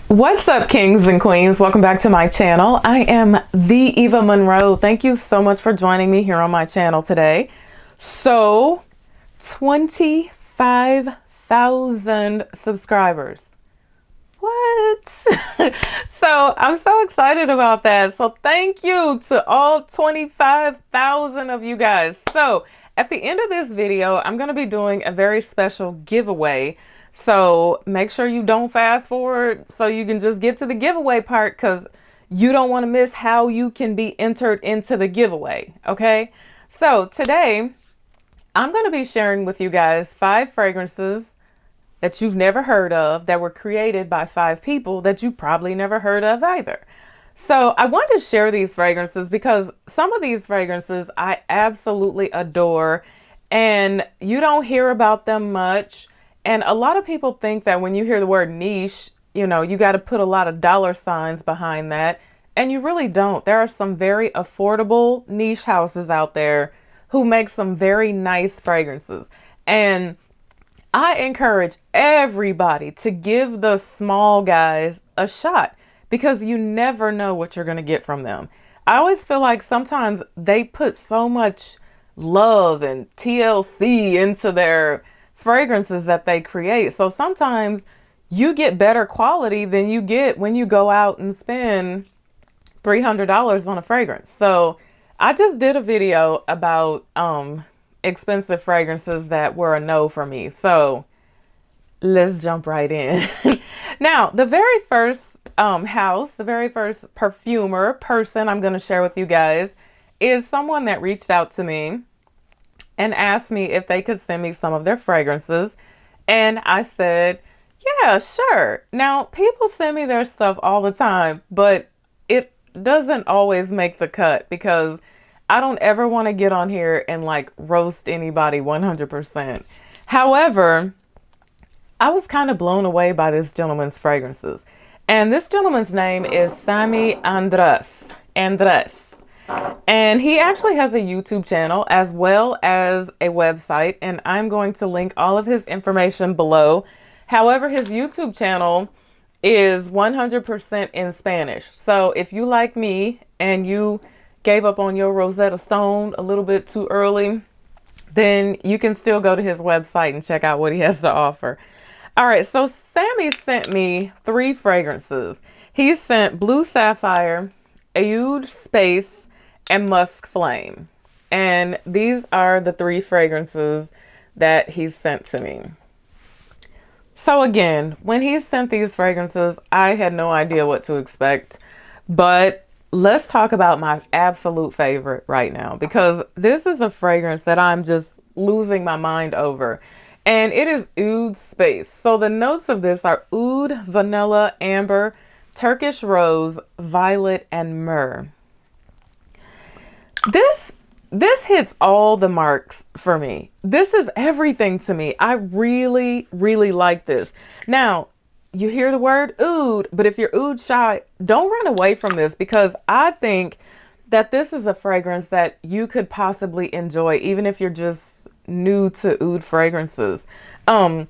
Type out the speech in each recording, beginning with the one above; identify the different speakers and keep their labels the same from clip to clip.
Speaker 1: What's up, kings and queens? Welcome back to my channel. I am the Eva Monroe. Thank you so much for joining me here on my channel today. So 25,000 subscribers. What? So I'm so excited about that. So thank you to all 25,000 of you guys. So at the end of this video, I'm going to be doing a very special giveaway. So make sure you don't fast forward so you can just get to the giveaway part, because you don't want to miss how you can be entered into the giveaway. Okay. So today I'm going to be sharing with you guys 5 fragrances that you've never heard of, that were created by 5 people that you probably never heard of either. So I want to share these fragrances because some of these fragrances I absolutely adore and you don't hear about them much. And a lot of people think that when you hear the word niche, you know, you got to put a lot of dollar signs behind that. And you really don't. There are some very affordable niche houses out there who make some very nice fragrances. And I encourage everybody to give the small guys a shot, because you never know what you're going to get from them. I always feel like sometimes they put so much love and TLC into their fragrances that they create. So sometimes you get better quality than you get when you go out and spend $300 on a fragrance. So I just did a video about expensive fragrances that were a no for me. So let's jump right in. Now, the very first the very first perfumer person I'm going to share with you guys is someone that reached out to me and asked me if they could send me some of their fragrances. And I said, yeah, sure. Now, people send me their stuff all the time, but it doesn't always make the cut because I don't ever want to get on here and like roast anybody 100%. However, I was kind of blown away by this gentleman's fragrances. And this gentleman's name is Samy Andres. And he actually has a YouTube channel as well as a website, and I'm going to link all of his information below. However, his YouTube channel is 100% in Spanish. So if you, like me, and you gave up on your Rosetta Stone a little bit too early, then you can still go to his website and check out what he has to offer. All right, so Sammy sent me 3 fragrances. He sent Blue Sapphire, Oud Space, and Musk Flame. And these are the 3 fragrances that he sent to me. So again, when he sent these fragrances, I had no idea what to expect. But let's talk about my absolute favorite right now, because this is a fragrance that I'm just losing my mind over. And it is Oud Space. So the notes of this are oud, vanilla, amber, Turkish rose, violet, and myrrh. This hits all the marks for me. This is everything to me. I really, really like this. Now, you hear the word oud, but if you're oud shy, don't run away from this, because I think that this is a fragrance that you could possibly enjoy even if you're just new to oud fragrances. I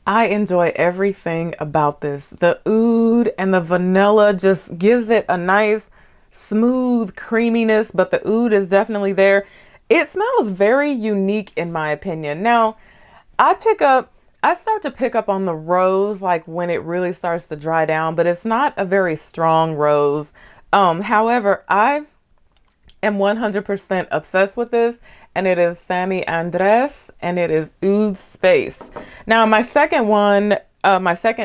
Speaker 1: enjoy everything about this. The oud and the vanilla just gives it a nice smooth creaminess, but the oud is definitely there. It smells very unique in my opinion. Now, I start to pick up on the rose like when it really starts to dry down, but it's not a very strong rose. However, I am 100% obsessed with this, and it is Samy Andres, and it is Oud Space. Now, my second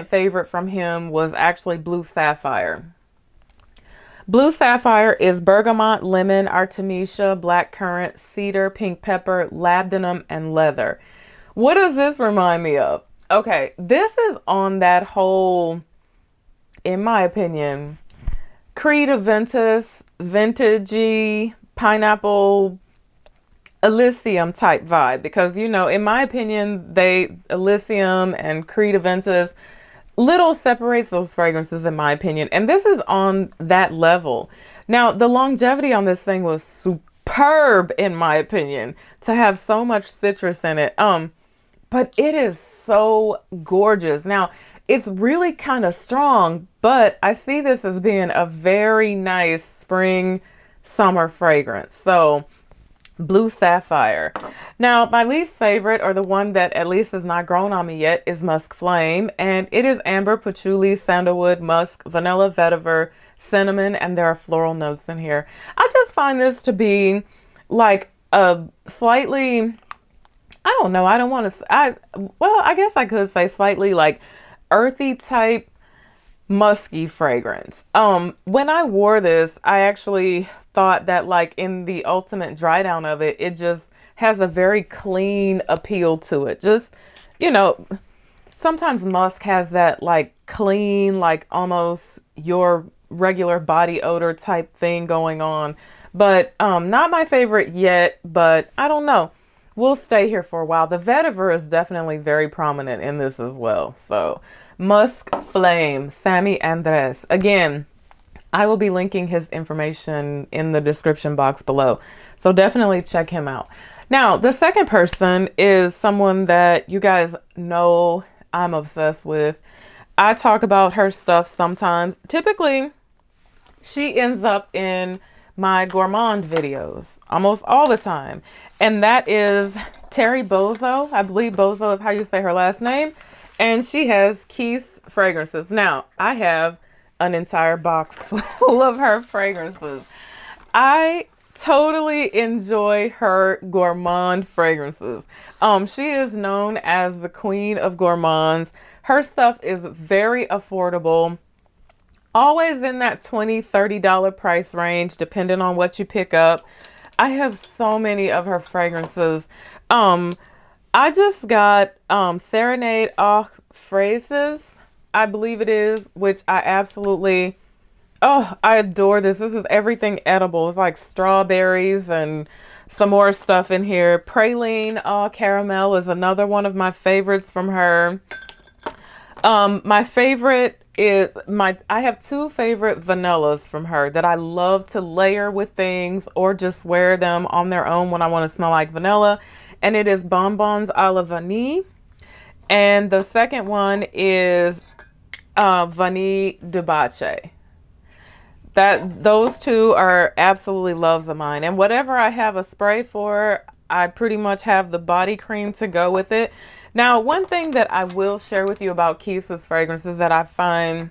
Speaker 1: favorite from him was actually Blue Sapphire. Blue Sapphire is bergamot, lemon, artemisia, blackcurrant, cedar, pink pepper, labdanum, and leather. What does this remind me of? Okay, this is on that whole, in my opinion, Creed Aventus, vintagey, pineapple, Elysium type vibe, because, you know, in my opinion, Elysium and Creed Aventus little separates those fragrances in my opinion, and this is on that level. Now, the longevity on this thing was superb in my opinion, to have so much citrus in it. But it is so gorgeous. Now, it's really kind of strong, but I see this as being a very nice spring summer fragrance. So Blue Sapphire. Now, my least favorite, or the one that at least has not grown on me yet, is Musk Flame. And it is amber, patchouli, sandalwood, musk, vanilla, vetiver, cinnamon, and there are floral notes in here. I just find this to be like a slightly, I don't know, I don't want to, well, I guess I could say slightly like earthy type musky fragrance. When I wore this, I actually thought that like in the ultimate dry down of it, it just has a very clean appeal to it. Just, you know, sometimes musk has that like clean, like almost your regular body odor type thing going on. But not my favorite yet, but I don't know. We'll stay here for a while. The vetiver is definitely very prominent in this as well. So Musk Flame, Samy Andres. Again, I will be linking his information in the description box below. So definitely check him out. Now, the second person is someone that you guys know I'm obsessed with. I talk about her stuff sometimes. Typically, she ends up in my gourmand videos almost all the time. And that is Terry Bozo. I believe Bozo is how you say her last name. And she has Kyse fragrances. Now, I have an entire box full of her fragrances. I totally enjoy her gourmand fragrances. She is known as the queen of gourmands. Her stuff is very affordable. Always in that $20–$30 price range, depending on what you pick up. I have so many of her fragrances. I just got Serenade aux Fraises, I believe it is, which I absolutely, oh, I adore this. This is everything edible. It's like strawberries and some more stuff in here. Praline aux Caramel is another one of my favorites from her. My favorite is I have two favorite vanillas from her that I love to layer with things or just wear them on their own when I want to smell like vanilla. And it is Bonbons à la Vanille. And the second one is Vanille de Bache. Those two are absolutely loves of mine. And whatever I have a spray for, I pretty much have the body cream to go with it. Now, one thing that I will share with you about Kyse's fragrances that I find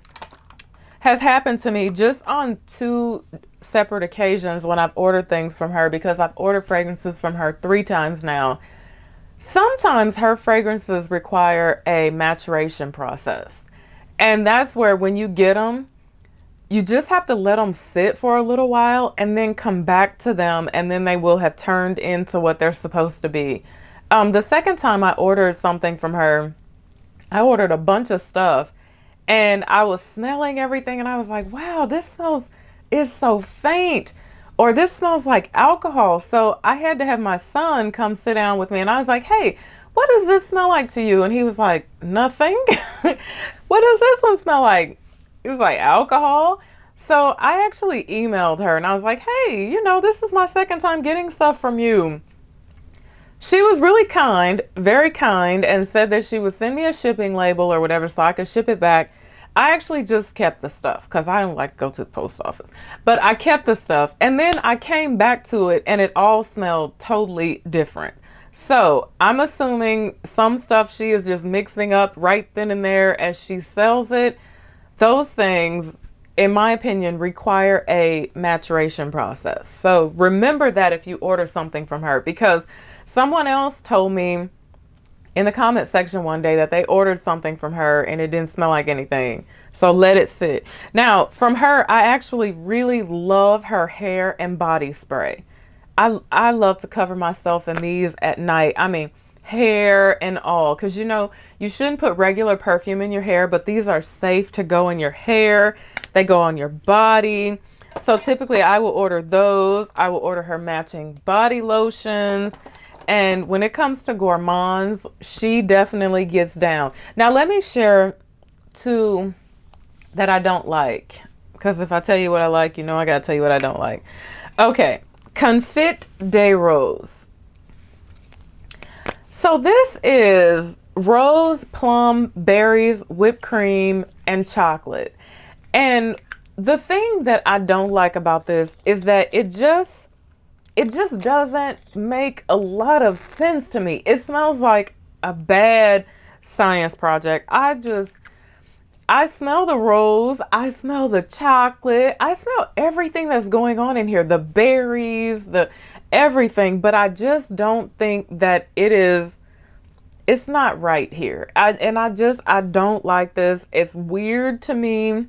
Speaker 1: has happened to me just on two separate occasions when I've ordered things from her, because I've ordered fragrances from her 3 times now. Sometimes her fragrances require a maturation process. And that's where when you get them, you just have to let them sit for a little while and then come back to them, and then they will have turned into what they're supposed to be. The second time I ordered something from her, I ordered a bunch of stuff and I was smelling everything and I was like, wow, this is so faint, or this smells like alcohol. So I had to have my son come sit down with me and I was like, hey, what does this smell like to you? And he was like, nothing. What does this one smell like? It was like alcohol. So I actually emailed her and I was like, hey, you know, this is my second time getting stuff from you. She was really kind, very kind, and said that she would send me a shipping label or whatever so I could ship it back. I actually just kept the stuff because I don't like to go to the post office. But I kept the stuff and then I came back to it and it all smelled totally different. So I'm assuming some stuff she is just mixing up right then and there as she sells it. Those things, in my opinion, require a maturation process. So remember that if you order something from her, because someone else told me in the comment section one day that they ordered something from her and it didn't smell like anything. So let it sit. Now, from her, I actually really love her hair and body spray. I love to cover myself in these at night. I mean, hair and all, because you know, you shouldn't put regular perfume in your hair, but these are safe to go in your hair. They go on your body. So typically I will order those. I will order her matching body lotions. And when it comes to gourmands, she definitely gets down. Now, let me share 2 that I don't like, because if I tell you what I like, you know I got to tell you what I don't like. Okay, Confit de Rose. So this is rose, plum, berries, whipped cream, and chocolate. And the thing that I don't like about this is that it just doesn't make a lot of sense to me. It smells like a bad science project. I smell the rose, I smell the chocolate, I smell everything that's going on in here, the berries, the everything, but I just don't think that it's not right here. I don't like this. It's weird to me.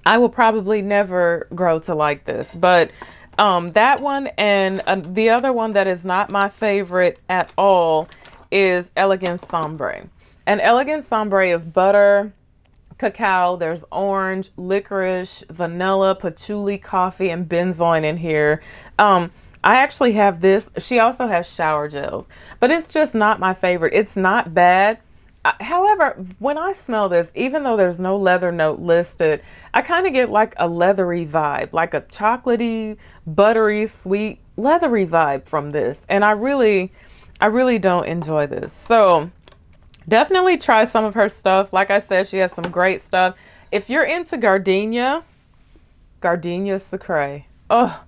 Speaker 1: I will probably never grow to like this, but that one and the other one that is not my favorite at all is Elegance Sombre. And Elegance Sombre is butter, cacao, there's orange, licorice, vanilla, patchouli, coffee, and benzoin in here. I actually have this. She also has shower gels, but it's just not my favorite. It's not bad. However, when I smell this, even though there's no leather note listed, I kind of get like a leathery vibe, like a chocolatey, buttery, sweet, leathery vibe from this. And I really don't enjoy this. So definitely try some of her stuff. Like I said, she has some great stuff. If you're into Gardenia Secret. Oh,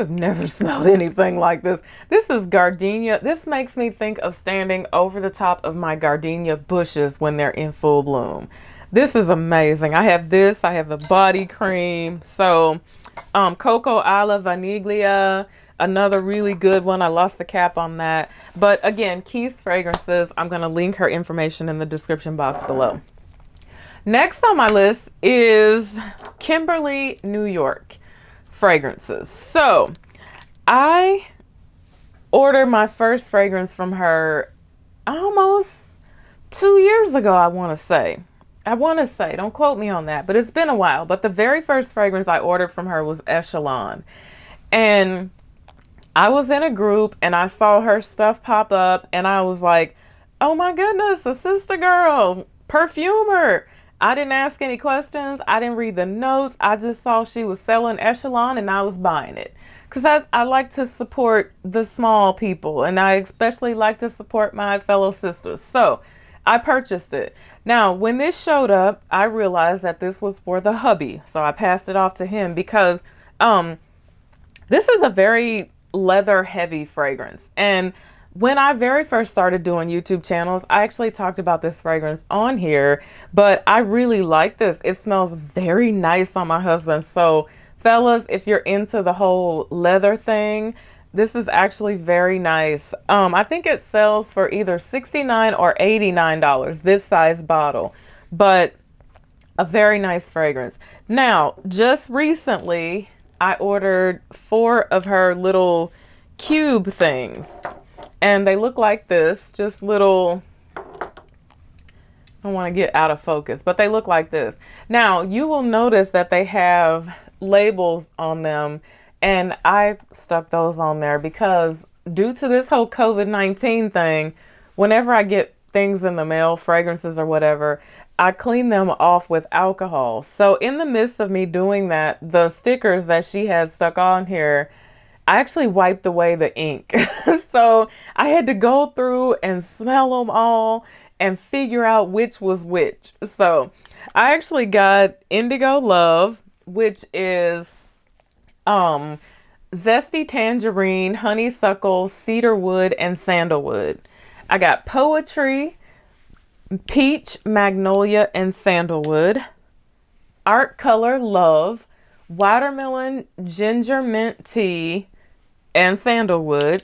Speaker 1: I've never smelled anything like this. This is gardenia. This makes me think of standing over the top of my gardenia bushes when they're in full bloom. This is amazing. I have this. I have the body cream. So, Coco alla Vaniglia, another really good one. I lost the cap on that. But again, Kyse Fragrances. I'm going to link her information in the description box below. Next on my list is Kimberly New York Fragrances. So I ordered my first fragrance from her almost 2 years ago. I want to say, don't quote me on that, but it's been a while. But the very first fragrance I ordered from her was Echelon. And I was in a group and I saw her stuff pop up and I was like, oh my goodness, a sister girl, perfumer. I didn't ask any questions. I didn't read the notes. I just saw she was selling Echelon and I was buying it. Because I like to support the small people and I especially like to support my fellow sisters. So I purchased it. Now, when this showed up, I realized that this was for the hubby. So I passed it off to him because this is a very leather heavy fragrance. And when I very first started doing YouTube channels, I actually talked about this fragrance on here, but I really like this. It smells very nice on my husband. So fellas, if you're into the whole leather thing, this is actually very nice. I think it sells for either $69 or $89, this size bottle, but a very nice fragrance. Now, just recently, I ordered 4 of her little cube things. And they look like this, just little, I don't want to get out of focus, but they look like this. Now, you will notice that they have labels on them, and I stuck those on there because due to this whole COVID-19 thing, whenever I get things in the mail, fragrances or whatever, I clean them off with alcohol. So in the midst of me doing that, the stickers that she had stuck on here, I actually wiped away the ink. So I had to go through and smell them all and figure out which was which. So I actually got Indigo Love, which is zesty tangerine, honeysuckle, cedarwood, and sandalwood. I got Poetry, peach, magnolia, and sandalwood. Art Color Love, watermelon, ginger mint tea, and sandalwood.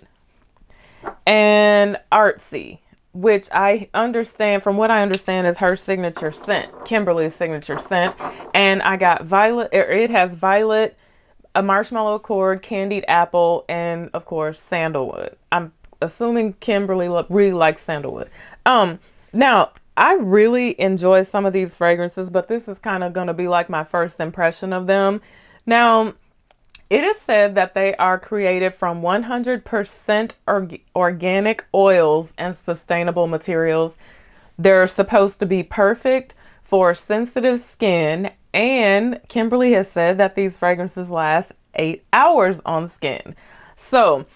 Speaker 1: And Artsy, which I understand, from what I understand, is her signature scent, Kimberly's signature scent. And I got violet, it has violet, a marshmallow accord, candied apple, and of course sandalwood. I'm assuming Kimberly really likes sandalwood. Now I really enjoy some of these fragrances, but this is kind of going to be like my first impression of them. Now, it is said that they are created from 100% organic oils and sustainable materials. They're supposed to be perfect for sensitive skin, and Kimberly has said that these fragrances last 8 hours on skin. So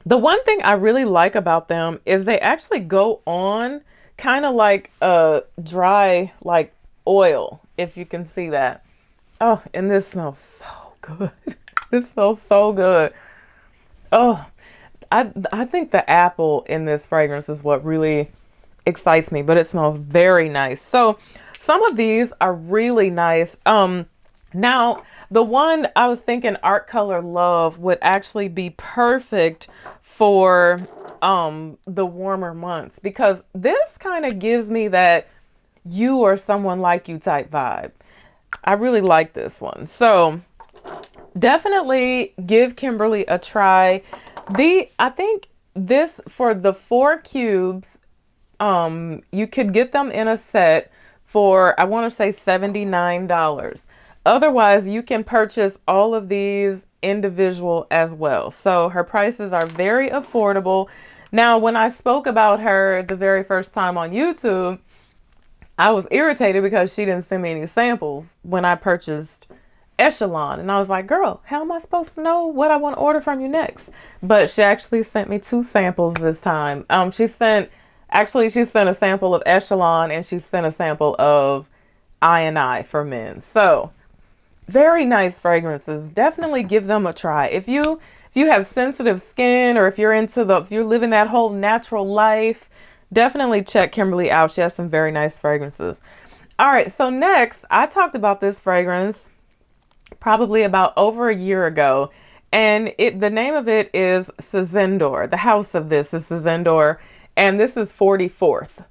Speaker 1: The one thing I really like about them is they actually go on kind of like a dry, like oil, if you can see that. Oh, and this smells so good. This smells so good. Oh, I think the apple in this fragrance is what really excites me, but it smells very nice. So some of these are really nice. Now the one I was thinking Art Color Love would actually be perfect for the warmer months, because this kind of gives me that you or someone like you type vibe. I really like this one. So definitely give Kimberly a try. I think this, for the 4 cubes, you could get them in a set for, I want to say $79. Otherwise, you can purchase all of these individual as well. So her prices are very affordable. Now, when I spoke about her the very first time on YouTube, I was irritated because she didn't send me any samples when I purchased Echelon. And I was like, girl, how am I supposed to know what I want to order from you next? But she actually sent me 2 samples this time. She sent a sample of Echelon, and she sent a sample of I for men. So very nice fragrances. Definitely give them a try. If you have sensitive skin, or if you're living that whole natural life, definitely check Kimberly out. She has some very nice fragrances. All right, so next, I talked about this fragrance probably about over a year ago, and the name of it is Zendoor. The house of this is Zendoor, and this is 44th.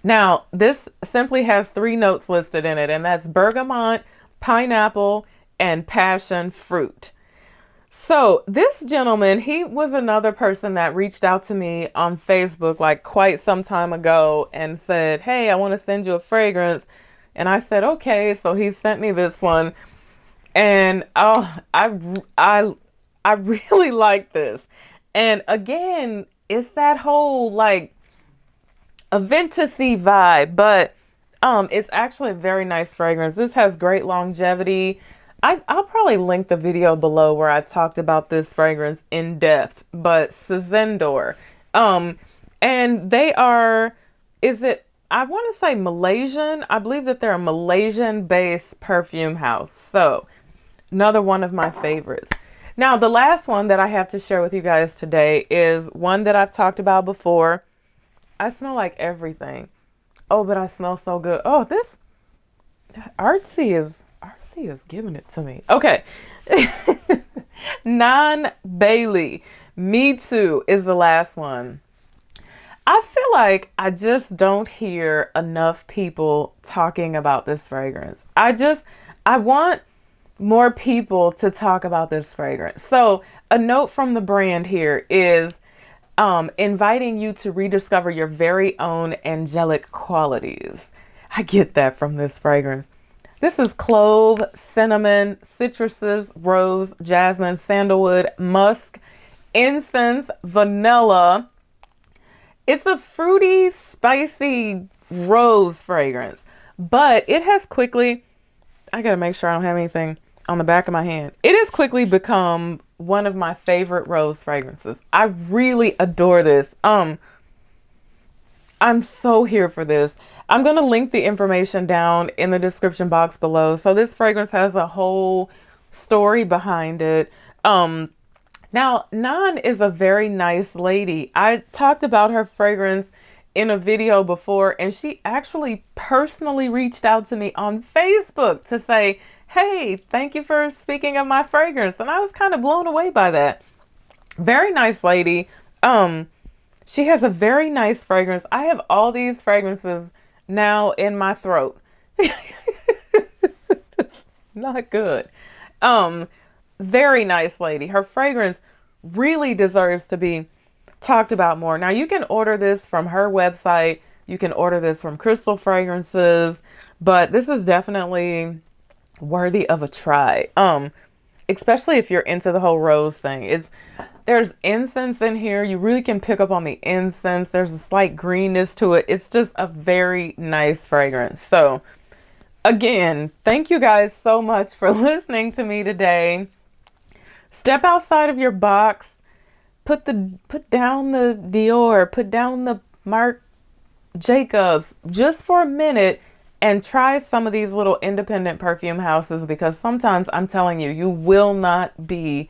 Speaker 1: Now, this simply has 3 notes listed in it, and that's bergamot, pineapple, and passion fruit. So this gentleman, he was another person that reached out to me on Facebook like quite some time ago and said, hey, I want to send you a fragrance. And I said, okay. So he sent me this one, and oh, I really like this. And again, it's that whole like a vintage-y vibe, but it's actually a very nice fragrance. This has great longevity. I'll probably link the video below where I talked about this fragrance in depth, but Szindore. And they are, I want to say Malaysian. I believe that they're a Malaysian-based perfume house. So another one of my favorites. Now, the last one that I have to share with you guys today is one that I've talked about before. I smell like everything. Oh, but I smell so good. Oh, this artsy is giving it to me. Okay. Nanne Bailey Mi2 is the last one. I feel like I just don't hear enough people talking about this fragrance. I want more people to talk about this fragrance. So a note from the brand here is inviting you to rediscover your very own angelic qualities. I get that from this fragrance. This is clove, cinnamon, citruses, rose, jasmine, sandalwood, musk, incense, vanilla. It's a fruity, spicy rose fragrance, but it has quickly, I gotta make sure I don't have anything on the back of my hand. It has quickly become one of my favorite rose fragrances. I really adore this. I'm so here for this. I'm going to link the information down in the description box below. So this fragrance has a whole story behind it. Now, Nan is a very nice lady. I talked about her fragrance in a video before, and she actually personally reached out to me on Facebook to say, hey, thank you for speaking of my fragrance. And I was kind of blown away by that. Very nice lady. She has a very nice fragrance. I have all these fragrances now in my throat. It's not good. Very nice lady. Her fragrance really deserves to be talked about more. Now, you can order this from her website. You can order this from Crystal Fragrances, but this is definitely worthy of a try. Especially if you're into the whole rose thing. There's incense in here. You really can pick up on the incense. There's a slight greenness to it. It's just a very nice fragrance. So again, thank you guys so much for listening to me today. Step outside of your box. put down the Dior, put down the Marc Jacobs just for a minute and try some of these little independent perfume houses, because sometimes I'm telling you, you will not be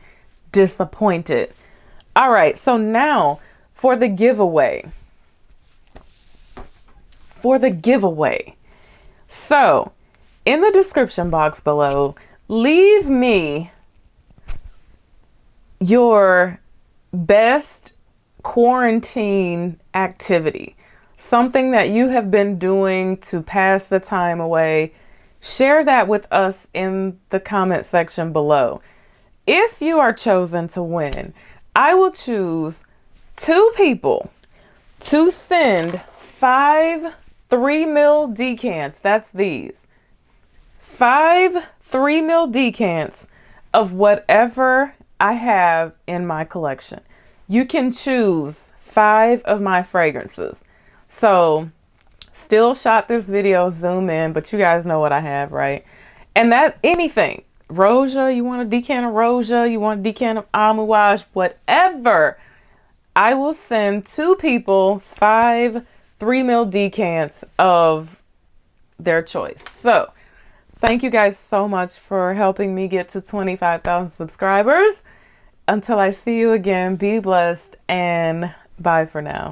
Speaker 1: disappointed. All right, so now for the giveaway. So in the description box below, leave me your best quarantine activity, something that you have been doing to pass the time away. Share that with us in the comment section below. If you are chosen to win, I will choose 2 people to send 5 3ml decants. That's these 5 3ml decants of whatever I have in my collection. You can choose 5 of my fragrances. So still shot this video, zoom in, but you guys know what I have, right? And that anything, Roja, you want a decant of Roja, you want a decant of Amouage, whatever, I will send 2 people 5 3ml decants of their choice. So thank you guys so much for helping me get to 25,000 subscribers. Until I see you again, be blessed and bye for now.